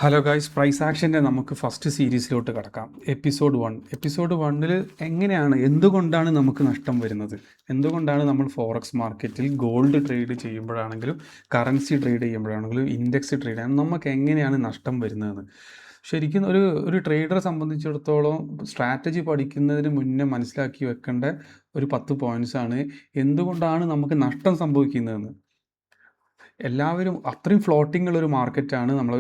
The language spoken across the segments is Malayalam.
ഹലോ ഗൈസ്, പ്രൈസ് ആക്ഷൻ്റെ നമുക്ക് ഫസ്റ്റ് സീരീസിലോട്ട് കിടക്കാം. എപ്പിസോഡ് വണ്ണിൽ എന്തുകൊണ്ടാണ് നമുക്ക് നഷ്ടം വരുന്നത്, എന്തുകൊണ്ടാണ് നമ്മൾ ഫോറക്സ് മാർക്കറ്റിൽ ഗോൾഡ് ട്രേഡ് ചെയ്യുമ്പോഴാണെങ്കിലും കറൻസി ട്രേഡ് ചെയ്യുമ്പോഴാണെങ്കിലും ഇൻഡെക്സ് ട്രേഡ് ചെയ്യാൻ നമുക്ക് എങ്ങനെയാണ് നഷ്ടം വരുന്നതെന്ന്. ശരിക്കും ഒരു ട്രേഡറെ സംബന്ധിച്ചിടത്തോളം സ്ട്രാറ്റജി പഠിക്കുന്നതിന് മുന്നേ മനസ്സിലാക്കി വെക്കേണ്ട ഒരു 10 പോയിൻറ്റ്സാണ് എന്തുകൊണ്ടാണ് നമുക്ക് നഷ്ടം സംഭവിക്കുന്നതെന്ന്. എല്ലാവരും അത്രയും ഫ്ലോട്ടിംഗ് ഉള്ളൊരു മാർക്കറ്റാണ് നമ്മൾ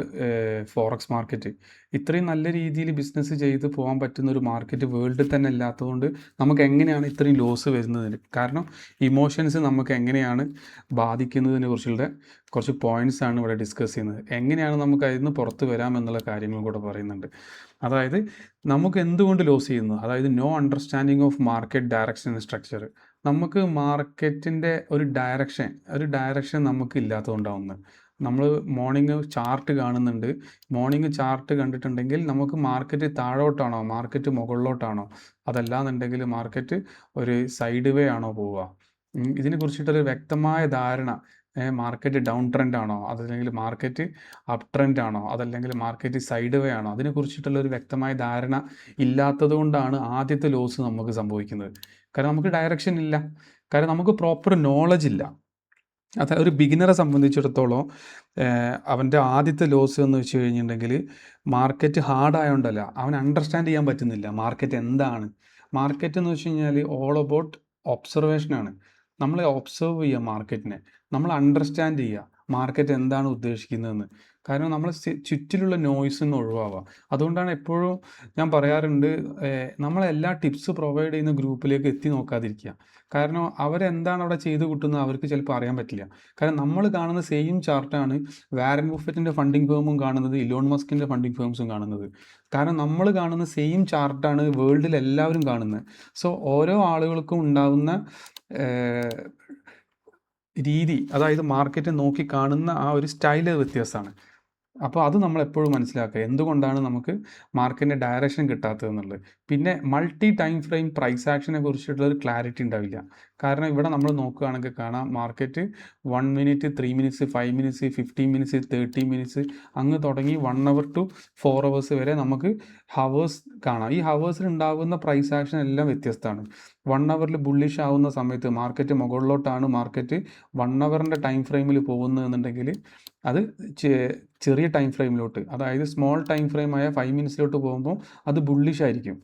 ഫോറക്സ് മാർക്കറ്റ്. ഇത്രയും നല്ല രീതിയിൽ ബിസിനസ് ചെയ്ത് പോകാൻ പറ്റുന്ന ഒരു മാർക്കറ്റ് വേൾഡിൽ തന്നെ ഇല്ലാത്തതുകൊണ്ട് നമുക്ക് എങ്ങനെയാണ് ഇത്രയും ലോസ് വരുന്നതിന് കാരണം ഇമോഷൻസ് നമുക്ക് എങ്ങനെയാണ് ബാധിക്കുന്നതിനെ കുറിച്ചുള്ള കുറച്ച് പോയിൻറ്റ്സ് ആണ് ഇവിടെ ഡിസ്കസ് ചെയ്യുന്നത്. എങ്ങനെയാണ് നമുക്ക് അതിൽ നിന്ന് പുറത്ത് വരാം എന്നുള്ള കാര്യങ്ങളും കൂടെ പറയുന്നുണ്ട്. അതായത് നമുക്ക് എന്തുകൊണ്ട് ലോസ് ചെയ്യുന്നു, അതായത് no understanding of market direction and structure. നമുക്ക് മാർക്കറ്റിൻ്റെ ഒരു ഡയറക്ഷൻ നമുക്ക് ഇല്ലാത്തതുകൊണ്ടാവുന്നത്. നമ്മൾ മോർണിംഗ് ചാർട്ട് കാണുന്നുണ്ട്. മോർണിംഗ് ചാർട്ട് കണ്ടിട്ടുണ്ടെങ്കിൽ നമുക്ക് മാർക്കറ്റ് താഴോട്ടാണോ മാർക്കറ്റ് മുകളിലോട്ടാണോ, അതല്ലാന്നുണ്ടെങ്കിൽ മാർക്കറ്റ് ഒരു സൈഡ് വേ ആണോ പോവുക, ഇതിനെ കുറിച്ചിട്ടൊരു വ്യക്തമായ ധാരണ, മാർക്കറ്റ് ഡൗൺ ട്രെൻഡ് ആണോ, അതല്ലെങ്കിൽ മാർക്കറ്റ് അപ് ട്രെൻഡ് ആണോ, അതല്ലെങ്കിൽ മാർക്കറ്റ് സൈഡ് വേ ആണോ, അതിനെക്കുറിച്ചിട്ടുള്ള ഒരു വ്യക്തമായ ധാരണ ഇല്ലാത്തത് കൊണ്ടാണ് ആദ്യത്തെ ലോസ് നമുക്ക് സംഭവിക്കുന്നത്. കാരണം നമുക്ക് ഡയറക്ഷൻ ഇല്ല, കാരണം നമുക്ക് പ്രോപ്പർ നോളജ് ഇല്ല. അതായത് ഒരു ബിഗിനറെ സംബന്ധിച്ചിടത്തോളം അവൻ്റെ ആദ്യത്തെ ലോസ് എന്ന് വെച്ച് കഴിഞ്ഞിട്ടുണ്ടെങ്കിൽ മാർക്കറ്റ് ഹാർഡായതുകൊണ്ടല്ല, അവൻ അണ്ടർസ്റ്റാൻഡ് ചെയ്യാൻ പറ്റുന്നില്ല മാർക്കറ്റ് എന്താണ്. മാർക്കറ്റ് എന്ന് വെച്ച് കഴിഞ്ഞാൽ ഓൾ അബൌട്ട് ഒബ്സർവേഷനാണ്. നമ്മൾ ഒബ്സർവ് ചെയ്യുക മാർക്കറ്റിനെ, നമ്മൾ അണ്ടർസ്റ്റാൻഡ് ചെയ്യുക മാർക്കറ്റ് എന്താണ് ഉദ്ദേശിക്കുന്നതെന്ന്. കാരണം നമ്മൾ ചുറ്റിലുള്ള നോയ്സ് നിന്ന് ഒഴിവാവുക. അതുകൊണ്ടാണ് എപ്പോഴും ഞാൻ പറയാറുണ്ട്, നമ്മളെല്ലാ ടിപ്സ് പ്രൊവൈഡ് ചെയ്യുന്ന ഗ്രൂപ്പിലേക്ക് എത്തി നോക്കാതിരിക്കുക. കാരണം അവരെന്താണ് അവിടെ ചെയ്ത് കൂട്ടുന്നത് അവർക്ക് ചിലപ്പോൾ അറിയാൻ പറ്റില്ല. കാരണം നമ്മൾ കാണുന്ന സെയിം ചാർട്ടാണ് വാരൻ ബുഫറ്റിൻ്റെ ഫണ്ടിങ് ഫേമും കാണുന്നത്, ഇലോൺ മസ്കിൻ്റെ ഫണ്ടിങ് ഫേംസും കാണുന്നത്. കാരണം നമ്മൾ കാണുന്ന സെയിം ചാർട്ടാണ് വേൾഡിൽ എല്ലാവരും കാണുന്നത്. സോ ഓരോ ആളുകൾക്കും ഉണ്ടാകുന്ന രീതി, അതായത് മാർക്കറ്റ് നോക്കി കാണുന്ന ആ ഒരു സ്റ്റൈല് വ്യത്യാസമാണ്. അപ്പോൾ അത് നമ്മൾ എപ്പോഴും മനസ്സിലാക്കുക എന്തുകൊണ്ടാണ് നമുക്ക് മാർക്കറ്റിൻ്റെ ഡയറക്ഷൻ കിട്ടാത്തതെന്നുള്ളത്. പിന്നെ മൾട്ടി ടൈം ഫ്രെയിം പ്രൈസ് ആക്ഷനെ കുറിച്ചിട്ടുള്ളൊരു ക്ലാരിറ്റി ഉണ്ടാവില്ല. കാരണം ഇവിടെ നമ്മൾ നോക്കുകയാണെങ്കിൽ കാണാം market 1 minute, 3 minutes, 5 minutes, 15 minutes, 30 minutes അങ്ങ് തുടങ്ങി 1 അവർ ടു 4 അവേഴ്സ് വരെ നമുക്ക് ഹവേഴ്സ് കാണാം. ഈ ഹവേഴ്സിൽ ഉണ്ടാകുന്ന പ്രൈസ് ആക്ഷൻ എല്ലാം വ്യത്യസ്തമാണ്. 1 അവറിൽ ബുള്ളിഷ് ആവുന്ന സമയത്ത് മാർക്കറ്റ് മുകളിലോട്ടാണ് മാർക്കറ്റ് 1 അവറിൻ്റെ ടൈം ഫ്രെയിമിൽ പോകുന്നതെന്നുണ്ടെങ്കിൽ അത് ചെറിയ ടൈം ഫ്രെയിമിലോട്ട്, അതായത് സ്മോൾ ടൈം ഫ്രെയിമായ 5 മിനിറ്റ്സിലോട്ട് പോകുമ്പോൾ അത് ബുള്ളിഷ് ആയിരിക്കും.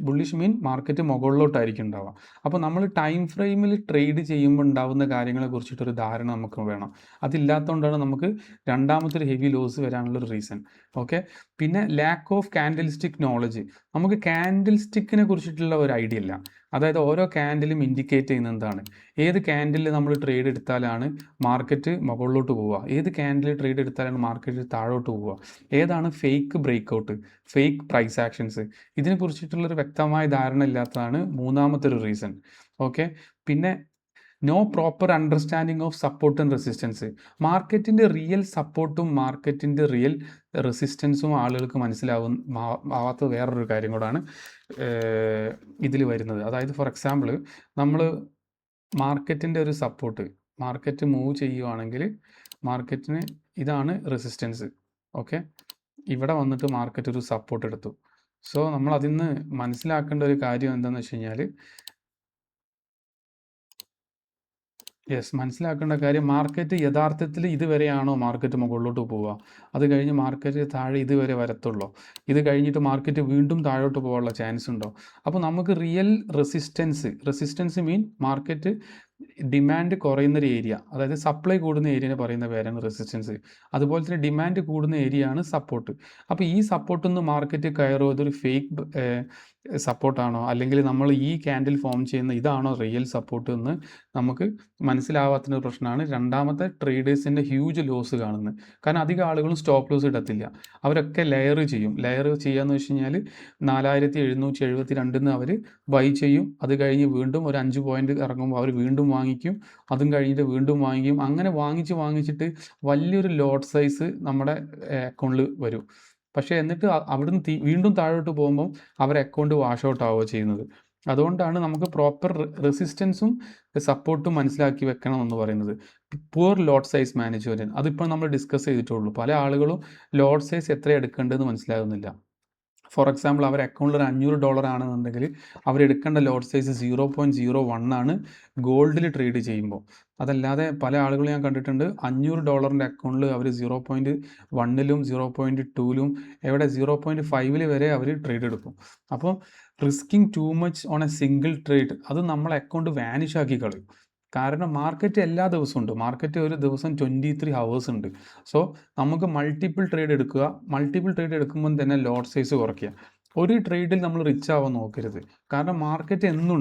ബുള്ളിഷ് മീൻ മാർക്കറ്റ് മുകളിലോട്ടായിരിക്കും ഉണ്ടാവുക. അപ്പോൾ നമ്മൾ ടൈം ഫ്രെയിമിൽ ട്രേഡ് ചെയ്യുമ്പോൾ ഉണ്ടാകുന്ന കാര്യങ്ങളെ കുറിച്ചിട്ടൊരു ധാരണ നമുക്ക് വേണം. അതില്ലാത്തതുകൊണ്ടാണ് നമുക്ക് രണ്ടാമത്തെ ഹെവി ലോസ് വരാനുള്ളൊരു റീസൺ. ഓക്കെ, പിന്നെ ലാക്ക് ഓഫ് കാൻഡിൽസ്റ്റിക് നോളജ്. നമുക്ക് കാൻഡിൽസ്റ്റിക്കിനെ കുറിച്ചിട്ടുള്ള ഒരു ഐഡിയ ഇല്ല. അതായത് ഓരോ ക്യാൻഡിലും ഇൻഡിക്കേറ്റ് ചെയ്യുന്ന എന്താണ്, ഏത് ക്യാൻഡിൽ നമ്മൾ ട്രേഡ് എടുത്താലാണ് മാർക്കറ്റ് മുകളിലോട്ട് പോവുക, ഏത് ക്യാൻഡിൽ ട്രേഡ് എടുത്താലാണ് മാർക്കറ്റ് താഴോട്ട് പോവുക, ഏതാണ് fake breakout, fake price actions, ഇതിനെ കുറിച്ചിട്ടുള്ളൊരു വ്യക്തമായ ധാരണ ഇല്ലാത്തതാണ് മൂന്നാമത്തെ ഒരു റീസൺ. ഓക്കെ, പിന്നെ no proper understanding of support and resistance. മാർക്കറ്റിൻ്റെ റിയൽ സപ്പോർട്ടും മാർക്കറ്റിൻ്റെ റിയൽ റെസിസ്റ്റൻസും ആളുകൾക്ക് ആവാത്ത വേറൊരു കാര്യം കൂടാണ് ഇതിൽ വരുന്നത്. അതായത് ഫോർ എക്സാമ്പിൾ, നമ്മൾ മാർക്കറ്റിൻ്റെ ഒരു സപ്പോർട്ട്, മാർക്കറ്റ് മൂവ് ചെയ്യുവാണെങ്കിൽ മാർക്കറ്റിന് ഇതാണ് റെസിസ്റ്റൻസ്. ഓക്കെ, ഇവിടെ വന്നിട്ട് മാർക്കറ്റ് ഒരു സപ്പോർട്ട് എടുത്തു. സോ നമ്മൾ അതിൽ നിന്ന് മനസ്സിലാക്കേണ്ട ഒരു കാര്യം എന്താണെന്ന് വെച്ച് കഴിഞ്ഞാൽ, മനസ്സിലാക്കേണ്ട കാര്യം മാർക്കറ്റ് യഥാർത്ഥത്തിൽ ഇതുവരെയാണോ മാർക്കറ്റ് മുകളിലോട്ട് പോവുക, അത് കഴിഞ്ഞ് മാർക്കറ്റ് താഴെ ഇതുവരെ വരത്തുള്ളൂ, ഇത് കഴിഞ്ഞിട്ട് മാർക്കറ്റ് വീണ്ടും താഴോട്ട് പോകാനുള്ള ചാൻസ് ഉണ്ടോ. അപ്പോൾ നമുക്ക് റിയൽ റെസിസ്റ്റൻസ് മീൻ മാർക്കറ്റ് ഡിമാൻഡ് കുറയുന്നൊരു ഏരിയ, അതായത് സപ്ലൈ കൂടുന്ന ഏരിയനെ പറയുന്ന പേരാണ് റെസിസ്റ്റൻസ്. അതുപോലെ തന്നെ ഡിമാൻഡ് കൂടുന്ന ഏരിയ ആണ് സപ്പോർട്ട്. അപ്പോൾ ഈ സപ്പോർട്ടിൽ നിന്ന് മാർക്കറ്റ് കയറോ, ഇതൊരു ഫേക്ക് സപ്പോർട്ടാണോ, അല്ലെങ്കിൽ നമ്മൾ ഈ ക്യാൻഡിൽ ഫോം ചെയ്യുന്ന ഇതാണോ റിയൽ സപ്പോർട്ട് എന്ന് നമുക്ക് മനസ്സിലാവാത്ത പ്രശ്നമാണ് രണ്ടാമത്തെ ട്രേഡേഴ്സിൻ്റെ ഹ്യൂജ് ലോസ് കാണുന്നത്. കാരണം അധികം ആളുകളും സ്റ്റോപ്പ് ലോസ് ഇടത്തില്ല, അവരൊക്കെ ലെയർ ചെയ്യാന്ന് വെച്ച് കഴിഞ്ഞാൽ 4772 അവർ ബൈ ചെയ്യും, അത് കഴിഞ്ഞ് വീണ്ടും ഒരു 5 പോയിന്റ് ഇറങ്ങുമ്പോൾ അവർ വീണ്ടും വാങ്ങിക്കും, അതും കഴിഞ്ഞിട്ട് വീണ്ടും വാങ്ങിക്കും. അങ്ങനെ വാങ്ങിച്ചിട്ട് വലിയൊരു ലോട്ട് സൈസ് നമ്മുടെ അക്കൗണ്ടിൽ വരും. പക്ഷേ എന്നിട്ട് അവിടുന്ന് വീണ്ടും താഴോട്ട് പോകുമ്പോൾ അവരുടെ അക്കൗണ്ട് വാഷ് ഔട്ട് ആവുകയോ ചെയ്യുന്നത്. അതുകൊണ്ടാണ് നമുക്ക് പ്രോപ്പർ റെസിസ്റ്റൻസും സപ്പോർട്ടും മനസ്സിലാക്കി വെക്കണം എന്ന് പറയുന്നത്. പുവർ ലോട്ട് സൈസ് മാനേജ്മെൻറ്റ്, അതിപ്പോൾ നമ്മൾ ഡിസ്കസ് ചെയ്തിട്ടുള്ളൂ. പല ആളുകളും ലോട്ട് സൈസ് എത്ര എടുക്കേണ്ടതെന്ന് മനസ്സിലാകുന്നില്ല. ഫോർ എക്സാമ്പിൾ അവർ അക്കൗണ്ടിൽ ഒരു $500 ആണെന്നുണ്ടെങ്കിൽ അവരെടുക്കേണ്ട ലോട്ട് സൈസ് 0.01 ആണ് ഗോൾഡിൽ ട്രേഡ് ചെയ്യുമ്പോൾ. അതല്ലാതെ പല ആളുകളും ഞാൻ കണ്ടിട്ടുണ്ട് $500 അക്കൗണ്ടിൽ അവർ 0.1ലും 0.2ലും എവിടെ 0.5 വരെ അവർ ട്രേഡ് എടുക്കും. അപ്പോൾ risking too much on A single trade അത് നമ്മളെ അക്കൗണ്ട് വാനിഷ് ആക്കി കളയും. കാരണം മാർക്കറ്റ് എല്ലാ ദിവസവും ഉണ്ട്. മാർക്കറ്റ് ഒരു ദിവസം 23 ഹവേഴ്സ് ഉണ്ട്. സോ നമുക്ക് മൾട്ടിപ്പിൾ ട്രേഡ് എടുക്കുക. മൾട്ടിപ്പിൾ ട്രേഡ് എടുക്കുമ്പോൾ തന്നെ ലോട്ട് സൈസ് കുറയ്ക്കുക. ഒരു ട്രേഡിൽ നമ്മൾ റിച്ച് ആവാൻ നോക്കരുത്. കാരണം മാർക്കറ്റ് എന്നും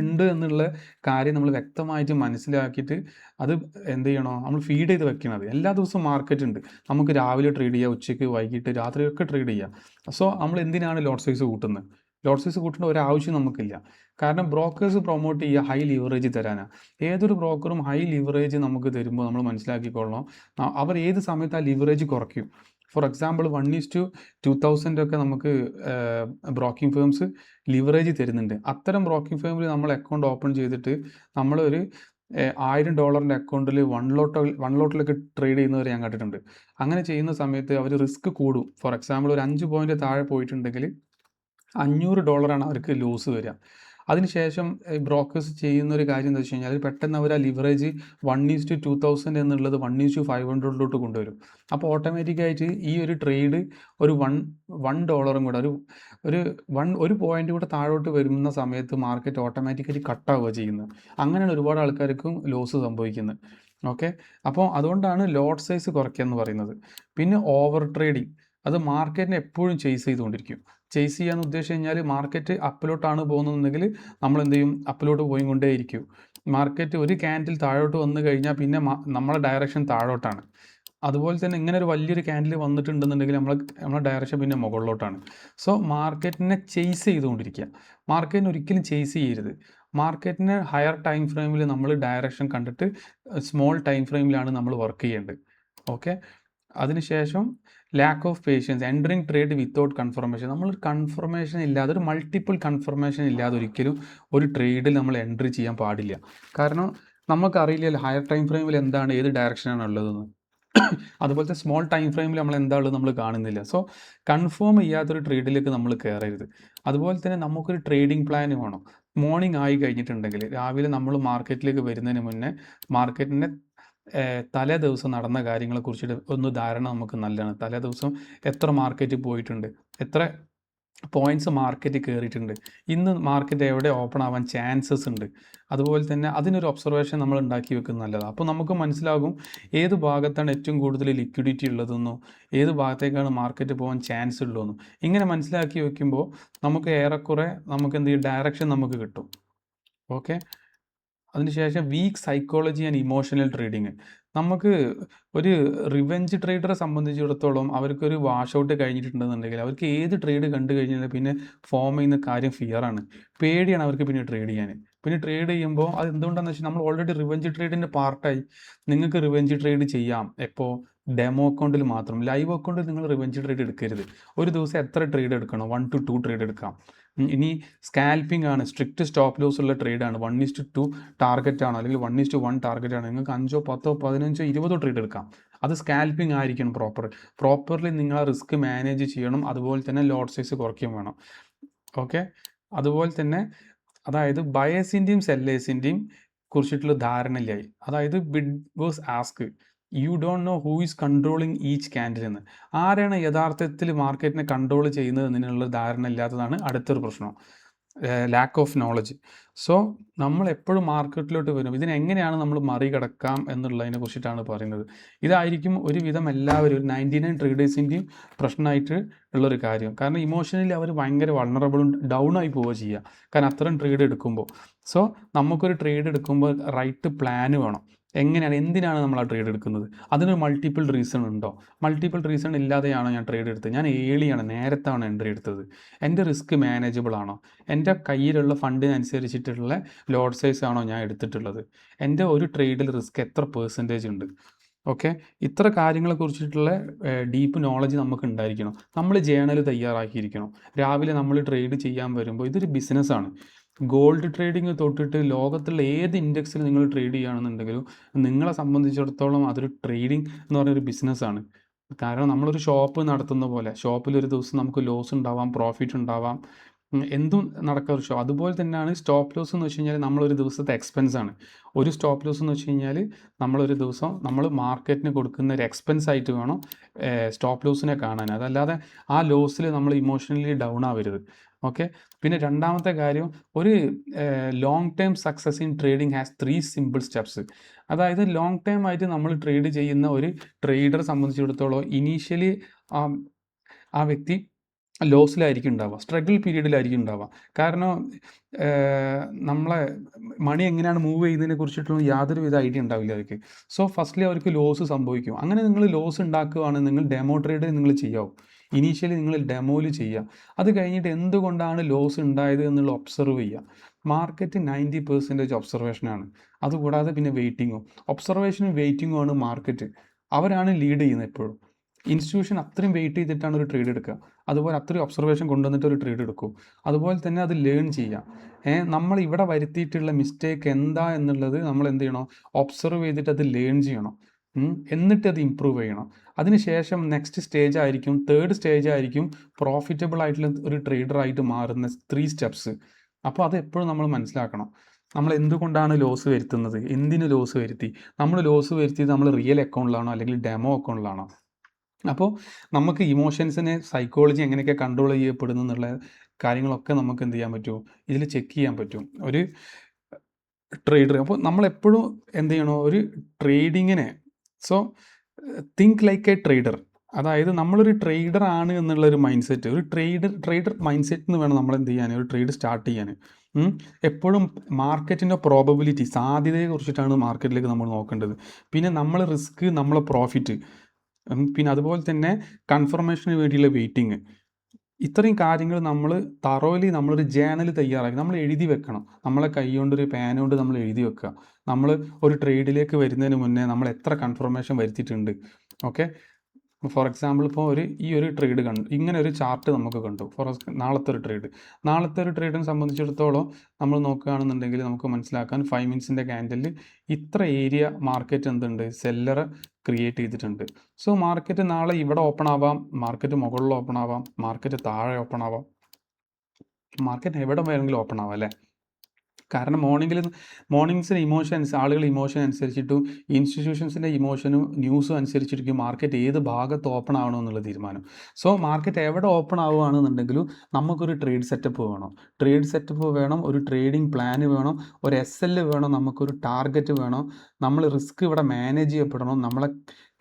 ഉണ്ട് എന്നുള്ള കാര്യം നമ്മൾ വ്യക്തമായിട്ട് മനസ്സിലാക്കിയിട്ട് അത് എന്ത് ചെയ്യണോ, നമ്മൾ ഫീഡ് ചെയ്ത് വെക്കണത്. എല്ലാ ദിവസവും മാർക്കറ്റ് ഉണ്ട്. നമുക്ക് രാവിലെ ട്രേഡ് ചെയ്യാം, ഉച്ചയ്ക്ക്, വൈകിട്ട്, രാത്രിയൊക്കെ ട്രേഡ് ചെയ്യാം. സോ നമ്മൾ എന്തിനാണ് ലോട്ട് സൈസ് കൂട്ടുന്നത്? ലോട്ട് സൈസ് കൂട്ടേണ്ട ഒരാവശ്യം നമുക്കില്ല. കാരണം ബ്രോക്കേഴ്സ് പ്രൊമോട്ട് ചെയ്യുക ഹൈ ലിവറേജ് തരാനാണ്. ഏതൊരു ബ്രോക്കറും ഹൈ ലിവറേജ് നമുക്ക് തരുമ്പോൾ നമ്മൾ മനസ്സിലാക്കിക്കൊള്ളണം അവർ ഏത് സമയത്ത് ആ ലിവറേജ് കുറയ്ക്കും. ഫോർ എക്സാമ്പിൾ 1:2000 ഒക്കെ നമുക്ക് ബ്രോക്കിംഗ് ഫേംസ് ലിവറേജ് തരുന്നുണ്ട്. അത്തരം ബ്രോക്കിംഗ് ഫേമിൽ നമ്മൾ അക്കൗണ്ട് ഓപ്പൺ ചെയ്തിട്ട് നമ്മളൊരു $1000 അക്കൗണ്ടിൽ വൺ ലോട്ടിലൊക്കെ ട്രേഡ് ചെയ്യുന്നവർ ഞാൻ കണ്ടിട്ടുണ്ട്. അങ്ങനെ ചെയ്യുന്ന സമയത്ത് അവർ റിസ്ക് കൂടും. ഫോർ എക്സാമ്പിൾ ഒരു 5 പോയിന്റ് താഴെ പോയിട്ടുണ്ടെങ്കിൽ $500 അവർക്ക് ലോസ് വരിക. അതിനുശേഷം ബ്രോക്കേഴ്സ് ചെയ്യുന്ന ഒരു കാര്യം എന്താ വെച്ച് കഴിഞ്ഞാൽ പെട്ടെന്ന് അവർ ആ ലിവറേജ് 1:2000 എന്നുള്ളത് 1:500 കൊണ്ടുവരും. അപ്പോൾ ഓട്ടോമാറ്റിക്കായിട്ട് ഈ ഒരു ട്രേഡ് ഒരു $1 കൂടെ ഒരു പോയിന്റ് കൂടെ താഴോട്ട് വരുന്ന സമയത്ത് മാർക്കറ്റ് ഓട്ടോമാറ്റിക്കലി കട്ടാവുക ചെയ്യുന്നത്. അങ്ങനെയാണ് ഒരുപാട് ആൾക്കാർക്കും ലോസ് സംഭവിക്കുന്നത്. ഓക്കെ, അപ്പോൾ അതുകൊണ്ടാണ് ലോട്ട് സൈസ് കുറയ്ക്കുക എന്ന് പറയുന്നത്. പിന്നെ ഓവർ ട്രേഡിങ്, അത് മാർക്കറ്റിനെ എപ്പോഴും ചേസ് ചെയ്തുകൊണ്ടിരിക്കും. ചേസ് ചെയ്യാന്ന് ഉദ്ദേശിച്ച് കഴിഞ്ഞാൽ മാർക്കറ്റ് അപ്പിലോട്ടാണ് പോകുന്നതെങ്കിൽ നമ്മൾ എന്ത് ചെയ്യും, അപ്പിലോട്ട് പോയിക്കൊണ്ടേയിരിക്കും. മാർക്കറ്റ് ഒരു ക്യാൻഡിൽ താഴോട്ട് വന്നു കഴിഞ്ഞാൽ പിന്നെ നമ്മളെ ഡയറക്ഷൻ താഴോട്ടാണ്. അതുപോലെ തന്നെ ഇങ്ങനെ ഒരു വലിയൊരു ക്യാൻഡിൽ വന്നിട്ടുണ്ടെന്നുണ്ടെങ്കിൽ നമ്മളെ ഡയറക്ഷൻ പിന്നെ മുകളിലോട്ടാണ്. സോ മാർക്കറ്റിനെ ചേസ് ചെയ്തുകൊണ്ടിരിക്കുക. മാർക്കറ്റിനെ ഒരിക്കലും ചേസ് ചെയ്യരുത്. മാർക്കറ്റിന് ഹയർ ടൈം ഫ്രെയിമിൽ നമ്മൾ ഡയറക്ഷൻ കണ്ടിട്ട് സ്മോൾ ടൈം ഫ്രെയിമിലാണ് നമ്മൾ വർക്ക് ചെയ്യേണ്ടത്. ഓക്കെ, അതിനുശേഷം lack of patience, entering trade without confirmation. നമ്മൾ കൺഫർമേഷൻ ഇല്ലാതെ, ഒരു മൾട്ടിപ്പിൾ കൺഫർമേഷൻ ഇല്ലാതെ ഒരിക്കലും ഒരു ട്രേഡിൽ നമ്മൾ എൻട്രി ചെയ്യാൻ പാടില്ല. കാരണം നമുക്കറിയില്ലല്ലോ ഹയർ ടൈം ഫ്രെയിമിൽ എന്താണ്, ഏത് ഡയറക്ഷനാണ് ഉള്ളതെന്ന്. അതുപോലത്തെ സ്മോൾ ടൈം ഫ്രെയിമിൽ നമ്മൾ എന്താണുള്ളത് നമ്മൾ കാണുന്നില്ല. സോ കൺഫേം ചെയ്യാത്തൊരു ട്രേഡിലേക്ക് നമ്മൾ കയറരുത്. അതുപോലെ തന്നെ നമുക്കൊരു ട്രേഡിംഗ് പ്ലാൻ വേണം. മോർണിംഗ് ആയി കഴിഞ്ഞിട്ടുണ്ടെങ്കിൽ രാവിലെ നമ്മൾ മാർക്കറ്റിലേക്ക് വരുന്നതിന് മുന്നേ മാർക്കറ്റിൻ്റെ തലേ ദിവസം നടന്ന കാര്യങ്ങളെ കുറിച്ചിട്ട് ഒന്ന് ധാരണ നമുക്ക് നല്ലതാണ്. തലേ ദിവസം എത്ര മാർക്കറ്റ് പോയിട്ടുണ്ട്, എത്ര പോയിന്റ്സ് മാർക്കറ്റ് കയറിയിട്ടുണ്ട്, ഇന്ന് മാർക്കറ്റ് എവിടെ ഓപ്പൺ ആവാൻ ചാൻസസ് ഉണ്ട്. അതുപോലെ തന്നെ അതിനൊരു ഒബ്സർവേഷൻ നമ്മൾ ഉണ്ടാക്കി വെക്കുന്നത് നല്ലതാണ്. അപ്പോൾ നമുക്ക് മനസ്സിലാകും ഏത് ഭാഗത്താണ് ഏറ്റവും കൂടുതൽ ലിക്വിഡിറ്റി ഉള്ളതെന്നോ ഏത് ഭാഗത്തേക്കാണ് മാർക്കറ്റ് പോകാൻ ചാൻസ് ഉള്ളതെന്നോ. ഇങ്ങനെ മനസ്സിലാക്കി വെക്കുമ്പോൾ നമുക്ക് ഏറെക്കുറെ നമുക്ക് എന്ത് ചെയ്യും, ഡയറക്ഷൻ നമുക്ക് കിട്ടും. ഓക്കെ, അതിനുശേഷം weak psychology and emotional trading. നമുക്ക് ഒരു റിവെഞ്ച് ട്രേഡറെ സംബന്ധിച്ചിടത്തോളം അവർക്കൊരു വാഷ് ഔട്ട് കഴിഞ്ഞിട്ടുണ്ടെന്നുണ്ടെങ്കിൽ അവർക്ക് ഏത് ട്രേഡ് കണ്ടു കഴിഞ്ഞാൽ പിന്നെ ഫോം ചെയ്യുന്ന കാര്യം ഫിയറാണ്, പേടിയാണ് അവർക്ക് പിന്നെ ട്രേഡ് ചെയ്യാൻ. പിന്നെ ട്രേഡ് ചെയ്യുമ്പോൾ അത് എന്തുകൊണ്ടാണെന്ന് വെച്ചാൽ നമ്മൾ ഓൾറെഡി റിവെഞ്ച് ട്രേഡിൻ്റെ പാർട്ടായി. നിങ്ങൾക്ക് റിവെഞ്ച് ട്രേഡ് ചെയ്യാം എപ്പോൾ, ഡെമോ അക്കൗണ്ടിൽ മാത്രം. ലൈവ് അക്കൗണ്ടിൽ നിങ്ങൾ റിവെഞ്ച് ട്രേഡ് എടുക്കരുത്. ഒരു ദിവസം എത്ര ട്രേഡ് എടുക്കണം, 1 to 2 ട്രേഡ് എടുക്കാം. ഇനി സ്കാൽപ്പിംഗ് ആണ്, സ്ട്രിക്റ്റ് സ്റ്റോപ്പ് ലോസ് ഉള്ള ട്രേഡാണ്, 1:2 ടാർഗറ്റ് ആണ് അല്ലെങ്കിൽ 1:1 ടാർഗറ്റ് ആണ്, നിങ്ങൾക്ക് 5, 10, 15, 20 ട്രേഡ് എടുക്കാം. അത് സ്കാൽപ്പിംഗ് ആയിരിക്കണം. പ്രോപ്പർലി നിങ്ങൾ ആ റിസ്ക് മാനേജ് ചെയ്യണം. അതുപോലെ തന്നെ ലോട്ട് സൈസ് കുറയ്ക്കുകയും വേണം. ഓക്കെ, അതുപോലെ തന്നെ അതായത് ബയേഴ്സിൻ്റെയും സെല്ലേഴ്സിൻ്റെയും കുറിച്ചിട്ടുള്ള ധാരണയില്ലായി. അതായത് bid versus ask, you don't know who is controlling each candle എന്ന്. ആരാണ് യഥാർത്ഥത്തിൽ മാർക്കറ്റിനെ കൺട്രോൾ ചെയ്യുന്നത് എന്നതിനുള്ള ധാരണ ഇല്ലാത്തതാണ് അടുത്തൊരു പ്രശ്നം, ലാക്ക് ഓഫ് നോളജ്. സോ നമ്മൾ എപ്പോഴും മാർക്കറ്റിലോട്ട് വരും, ഇതിനെങ്ങനെയാണ് നമ്മൾ മറികടക്കാം എന്നുള്ളതിനെ കുറിച്ചിട്ടാണ് പറയുന്നത്. ഇതായിരിക്കും ഒരുവിധം എല്ലാവരും, ഒരു 99 ട്രേഡേഴ്സിൻ്റെയും പ്രശ്നമായിട്ട് ഉള്ളൊരു കാര്യം. കാരണം ഇമോഷണലി അവർ ഭയങ്കര വൾണറബിളും ഡൗൺ ആയി പോവുക ചെയ്യുക, കാരണം അത്തരം ട്രേഡ് എടുക്കുമ്പോൾ. സോ നമുക്കൊരു ട്രേഡ് എടുക്കുമ്പോൾ റൈറ്റ് പ്ലാൻ വേണം. എങ്ങനെയാണ്, എന്തിനാണ് നമ്മൾ ആ ട്രേഡ് എടുക്കുന്നത്, അതിന് മൾട്ടിപ്പിൾ റീസൺ ഉണ്ടോ, മൾട്ടിപ്പിൾ റീസൺ ഇല്ലാതെയാണോ ഞാൻ ട്രേഡ് എടുത്തത്, ഞാൻ ഏളിയാണ് നേരത്താണ് എൻട്രി എടുത്തത്, എൻ്റെ റിസ്ക് മാനേജബിൾ ആണോ, എൻ്റെ കയ്യിലുള്ള ഫണ്ടിനനുസരിച്ചിട്ടുള്ള ലോട്ട് സൈസ് ആണോ ഞാൻ എടുത്തിട്ടുള്ളത്, എൻ്റെ ഒരു ട്രേഡിൽ റിസ്ക് എത്ര പെർസെൻറ്റേജ് ഉണ്ട്. ഓക്കെ, ഇത്ര കാര്യങ്ങളെ കുറിച്ചിട്ടുള്ള ഡീപ്പ് നോളജ് നമുക്ക് ഉണ്ടായിരിക്കണം. നമ്മൾ ജേണൽ തയ്യാറാക്കിയിരിക്കണം. രാവിലെ നമ്മൾ ട്രേഡ് ചെയ്യാൻ വരുമ്പോൾ ഇതൊരു ബിസിനസ്സാണ്. ഗോൾഡ് ട്രേഡിങ് തൊട്ടിട്ട് ലോകത്തുള്ള ഏത് ഇൻഡെക്സിൽ നിങ്ങൾ ട്രേഡ് ചെയ്യുകയാണെന്നുണ്ടെങ്കിലും നിങ്ങളെ സംബന്ധിച്ചിടത്തോളം അതൊരു ട്രേഡിംഗ് എന്ന് പറയുന്നൊരു ബിസിനസ്സാണ്. കാരണം നമ്മളൊരു ഷോപ്പ് നടത്തുന്ന പോലെ ഷോപ്പിൽ ഒരു ദിവസം നമുക്ക് ലോസ് ഉണ്ടാവാം, പ്രോഫിറ്റ് ഉണ്ടാവാം, എന്തും നടക്കുക ഒരു ഷോ. അതുപോലെ തന്നെയാണ് സ്റ്റോപ്പ് ലോസ് എന്ന് വെച്ച് കഴിഞ്ഞാൽ നമ്മളൊരു ദിവസത്തെ എക്സ്പെൻസ് ആണ്. ഒരു സ്റ്റോപ്പ് ലോസ് എന്ന് വെച്ച് കഴിഞ്ഞാൽ നമ്മളൊരു ദിവസം നമ്മൾ മാർക്കറ്റിന് കൊടുക്കുന്ന ഒരു എക്സ്പെൻസ് ആയിട്ട് വേണം സ്റ്റോപ്പ് ലോസിനെ കാണാൻ. അതല്ലാതെ ആ ലോസിൽ നമ്മൾ ഇമോഷണലി ഡൗൺ ആവരുത്. ഓക്കെ. പിന്നെ രണ്ടാമത്തെ കാര്യം, ഒരു long term success in trading has 3 simple steps. അതായത് ലോങ് ടേം ആയിട്ട് നമ്മൾ ട്രേഡ് ചെയ്യുന്ന ഒരു ട്രേഡറെ സംബന്ധിച്ചിടത്തോളം ഇനീഷ്യലി ആ വ്യക്തി ലോസിലായിരിക്കും ഉണ്ടാവുക, സ്ട്രഗിൾ പീരീഡിലായിരിക്കും ഉണ്ടാവുക. കാരണം നമ്മളെ മണി എങ്ങനെയാണ് മൂവ് ചെയ്യുന്നതിനെ കുറിച്ചിട്ടുള്ള യാതൊരുവിധ ഐഡിയ ഉണ്ടാവില്ല അവർക്ക്. സോ ഫസ്റ്റ്ലി അവർക്ക് ലോസ് സംഭവിക്കും. അങ്ങനെ നിങ്ങൾ ലോസ് ഉണ്ടാക്കുകയാണെങ്കിൽ നിങ്ങൾ ഡെമോ ട്രേഡ് നിങ്ങൾ ചെയ്യാവും. ഇനീഷ്യലി നിങ്ങൾ ഡെമോയിൽ ചെയ്യുക. അത് കഴിഞ്ഞിട്ട് എന്തുകൊണ്ടാണ് ലോസ് ഉണ്ടായത് എന്നുള്ള ഒബ്സർവ് ചെയ്യുക. മാർക്കറ്റ് 90% ഒബ്സർവേഷനാണ്. അതുകൂടാതെ പിന്നെ വെയിറ്റിങ്ങും. ഒബ്സർവേഷനും വെയിറ്റിങ്ങും ആണ് മാർക്കറ്റ്. അവരാണ് ലീഡ് ചെയ്യുന്നത് എപ്പോഴും. ഇൻസ്റ്റിറ്റ്യൂഷൻ അത്രയും വെയിറ്റ് ചെയ്തിട്ടാണ് ഒരു ട്രേഡ് എടുക്കുക. അതുപോലെ അത്രയും ഒബ്സർവേഷൻ കൊണ്ടുവന്നിട്ട് ഒരു ട്രേഡ് എടുക്കും. അതുപോലെ തന്നെ അത് ലേൺ ചെയ്യാം. നമ്മൾ ഇവിടെ വരുത്തിയിട്ടുള്ള മിസ്റ്റേക്ക് എന്താ എന്നുള്ളത് നമ്മൾ എന്ത് ചെയ്യണം, ഒബ്സർവ് ചെയ്തിട്ട് അത് ലേൺ ചെയ്യണം. എന്നിട്ട് അത് ഇമ്പ്രൂവ് ചെയ്യണം. അതിനുശേഷം നെക്സ്റ്റ് സ്റ്റേജ് ആയിരിക്കും, തേർഡ് സ്റ്റേജ് ആയിരിക്കും പ്രോഫിറ്റബിൾ ആയിട്ടുള്ള ഒരു ട്രേഡറായിട്ട് മാറുന്ന 3 സ്റ്റെപ്സ്. അപ്പോൾ അത് എപ്പോഴും നമ്മൾ മനസ്സിലാക്കണം. നമ്മൾ എന്തുകൊണ്ടാണ് ലോസ് വരുത്തുന്നത്, എന്തിന് ലോസ് വരുത്തി, നമ്മൾ ലോസ് വരുത്തിയത് നമ്മൾ റിയൽ അക്കൗണ്ടിലാണോ അല്ലെങ്കിൽ ഡെമോ അക്കൗണ്ടിലാണോ. അപ്പോൾ നമുക്ക് ഇമോഷൻസിനെ സൈക്കോളജി എങ്ങനെയൊക്കെ കൺട്രോൾ ചെയ്യപ്പെടുന്നു എന്നുള്ള കാര്യങ്ങളൊക്കെ നമുക്ക് എന്ത് ചെയ്യാൻ പറ്റും, ഇതിൽ ചെക്ക് ചെയ്യാൻ പറ്റും ഒരു ട്രേഡർ. അപ്പോൾ നമ്മളെപ്പോഴും എന്ത് ചെയ്യണോ, ഒരു ട്രേഡിങ്ങിനെ so think like a trader. അതായത് നമ്മളൊരു ട്രേഡർ ആണ് എന്നുള്ളൊരു മൈൻഡ് സെറ്റ്, ഒരു ട്രേഡർ മൈൻഡ് സെറ്റ് എന്ന് വേണം നമ്മൾ എന്ത് ചെയ്യാൻ, ഒരു ട്രേഡ് സ്റ്റാർട്ട് ചെയ്യാൻ. എപ്പോഴും മാർക്കറ്റിൻ്റെ പ്രോബബിലിറ്റി, സാധ്യതയെ കുറിച്ചിട്ടാണ് മാർക്കറ്റിലേക്ക് നമ്മൾ നോക്കേണ്ടത്. പിന്നെ നമ്മൾ റിസ്ക്, നമ്മളെ പ്രോഫിറ്റ്, പിന്നെ അതുപോലെ തന്നെ കൺഫർമേഷന് വേണ്ടിയുള്ള വെയിറ്റിംഗ്. ഇത്രയും കാര്യങ്ങൾ നമ്മൾ തറോലി നമ്മളൊരു ജേണൽ തയ്യാറാക്കി നമ്മൾ എഴുതി വെക്കണം. നമ്മളെ കൈ കൊണ്ടൊരു പേന കൊണ്ട് നമ്മൾ എഴുതി വെക്കുക. നമ്മൾ ഒരു ട്രേഡിലേക്ക് വരുന്നതിന് മുന്നേ നമ്മൾ എത്ര കൺഫർമേഷൻ വരുത്തിയിട്ടുണ്ട്. ഓക്കെ. ഫോർ എക്സാമ്പിൾ ഇപ്പോൾ ഈ ഒരു ട്രേഡ് കണ്ടു, ഇങ്ങനെ ഒരു ചാർട്ട് നമുക്ക് കണ്ടു. നാളത്തെ ഒരു ട്രേഡിനെ സംബന്ധിച്ചിടത്തോളം നമ്മൾ നോക്കുകയാണെന്നുണ്ടെങ്കിൽ നമുക്ക് മനസ്സിലാക്കാൻ 5 മിനിറ്റ്സിൻ്റെ ക്യാൻഡലിൽ ഇത്ര ഏരിയ മാർക്കറ്റ് എന്തുണ്ട്, സെല്ലർ ക്രിയേറ്റ് ചെയ്തിട്ടുണ്ട്. സോ മാർക്കറ്റ് നാളെ ഇവിടെ ഓപ്പൺ ആവാം, മാർക്കറ്റ് മുകളിൽ ഓപ്പൺ ആവാം, മാർക്കറ്റ് താഴെ ഓപ്പൺ ആവാം, മാർക്കറ്റ് എവിടെ വേണമെങ്കിലും ഓപ്പൺ ആവാം അല്ലേ. കാരണം മോർണിംഗ്സിന് ഇമോഷൻസ്, ആളുകൾ ഇമോഷൻ അനുസരിച്ചിട്ടും ഇൻസ്റ്റിറ്റ്യൂഷൻസിൻ്റെ ഇമോഷനും ന്യൂസും അനുസരിച്ചിരിക്കും മാർക്കറ്റ് ഏത് ഭാഗത്ത് ഓപ്പൺ ആവണം എന്നുള്ള തീരുമാനം. സോ മാർക്കറ്റ് എവിടെ ഓപ്പൺ ആവുകയാണെന്നുണ്ടെങ്കിലും നമുക്കൊരു ട്രേഡ് സെറ്റപ്പ് വേണം, ഒരു ട്രേഡിംഗ് പ്ലാൻ വേണം, ഒരു SL വേണം, നമുക്കൊരു ടാർഗറ്റ് വേണം, നമ്മൾ റിസ്ക് ഇവിടെ മാനേജ് ചെയ്യപ്പെടണം, നമ്മളെ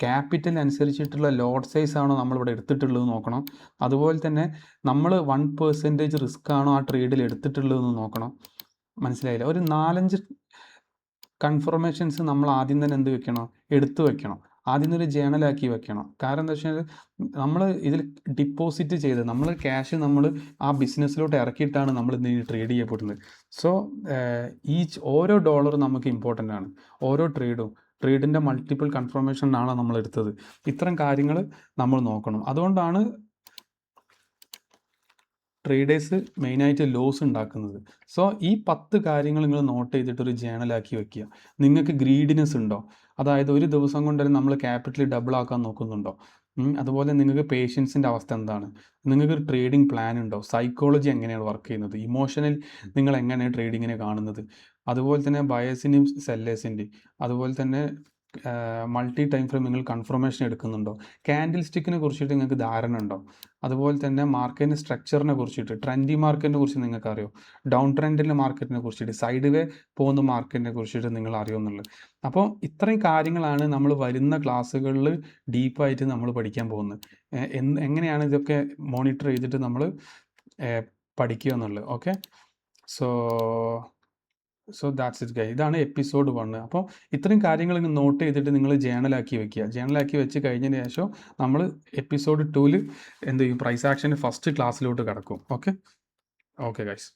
ക്യാപിറ്റൽ അനുസരിച്ചിട്ടുള്ള ലോട്ട് സൈസ് ആണോ നമ്മളിവിടെ എടുത്തിട്ടുള്ളത് നോക്കണം. അതുപോലെ തന്നെ നമ്മൾ 1% റിസ്ക് ആണോ ആ ട്രേഡിൽ എടുത്തിട്ടുള്ളതെന്ന് നോക്കണം. മനസ്സിലായില്ല. ഒരു 4-5 കൺഫർമേഷൻസ് നമ്മൾ ആദ്യം തന്നെ എന്ത് വെക്കണം, എടുത്തു വെക്കണം. ആദ്യം ഒരു ജേണലാക്കി വെക്കണം. കാരണം എന്താ വെച്ചാൽ നമ്മൾ ഇതിൽ ഡിപ്പോസിറ്റ് ചെയ്ത് നമ്മൾ ക്യാഷ് നമ്മൾ ആ ബിസിനസ്സിലോട്ട് ഇറക്കിയിട്ടാണ് നമ്മൾ ഇന്ന് ട്രേഡ് ചെയ്യപ്പെടുന്നത്. സോ ഓരോ ഡോളർ നമുക്ക് ഇമ്പോർട്ടൻ്റ് ആണ്. ഓരോ ട്രേഡിൻ്റെ മൾട്ടിപ്പിൾ കൺഫർമേഷനാണ് നമ്മൾ എടുത്തത്. ഇത്തരം കാര്യങ്ങൾ നമ്മൾ നോക്കണം. അതുകൊണ്ടാണ് ട്രേഡേഴ്സ് മെയിനായിട്ട് ലോസ് ഉണ്ടാക്കുന്നത്. സോ ഈ 10 കാര്യങ്ങൾ നിങ്ങൾ നോട്ട് ചെയ്തിട്ട് ഒരു ജേണലാക്കി വെക്കുക. നിങ്ങൾക്ക് ഗ്രീഡിനെസ് ഉണ്ടോ, അതായത് ഒരു ദിവസം കൊണ്ട് നമ്മൾ ക്യാപിറ്റൽ ഡബിൾ ആക്കാൻ നോക്കുന്നുണ്ടോ, അതുപോലെ നിങ്ങൾക്ക് പേഷ്യൻസിൻ്റെ അവസ്ഥ എന്താണ്, നിങ്ങൾക്ക് ഒരു ട്രേഡിംഗ് പ്ലാൻ ഉണ്ടോ, സൈക്കോളജി എങ്ങനെയാണ് വർക്ക് ചെയ്യുന്നത്, ഇമോഷണൽ നിങ്ങൾ എങ്ങനെയാണ് ട്രേഡിങ്ങിനെ കാണുന്നത്, അതുപോലെ തന്നെ ബയേഴ്സിൻ്റെയും സെല്ലേഴ്സിൻ്റെയും, അതുപോലെ തന്നെ മൾട്ടി ടൈം ഫ്രെയിം നിങ്ങൾ കൺഫർമേഷൻ എടുക്കുന്നുണ്ടോ, ക്യാൻഡിൽ സ്റ്റിക്കിനെ കുറിച്ചിട്ട് നിങ്ങൾക്ക് ധാരണ ഉണ്ടോ, അതുപോലെ തന്നെ മാർക്കറ്റിൻ്റെ സ്ട്രക്ചറിനെ കുറിച്ചിട്ട്, ട്രെൻഡി മാർക്കറ്റിനെ കുറിച്ച് നിങ്ങൾക്ക് അറിയോ, ഡൗൺ ട്രെൻഡിലെ മാർക്കറ്റിനെ കുറിച്ചിട്ട്, സൈഡ് വേ പോകുന്ന മാർക്കറ്റിനെ കുറിച്ചിട്ട് നിങ്ങൾ അറിയുമെന്നുള്ളത്. അപ്പോൾ ഇത്രയും കാര്യങ്ങളാണ് നമ്മൾ വരുന്ന ക്ലാസ്സുകളിൽ ഡീപ്പായിട്ട് നമ്മൾ പഠിക്കാൻ പോകുന്നത്. എങ്ങനെയാണ് ഇതൊക്കെ മോണിറ്റർ ചെയ്തിട്ട് നമ്മൾ പഠിക്കുക എന്നുള്ളത്. Okay. So that's it guys. ഇതാണ് എപ്പിസോഡ് 1. അപ്പോൾ ഇത്രയും കാര്യങ്ങൾ നോട്ട് ചെയ്തിട്ട് നിങ്ങൾ ജേണലാക്കി വെക്കുക. ജേണലാക്കി വെച്ച് കഴിഞ്ഞതിന് ശേഷം നമ്മൾ എപ്പിസോഡ് 2 എന്ത് ചെയ്യും, പ്രൈസ് ആക്ഷൻ്റെ ഫസ്റ്റ് ക്ലാസ്സിലോട്ട് കിടക്കും. Okay guys.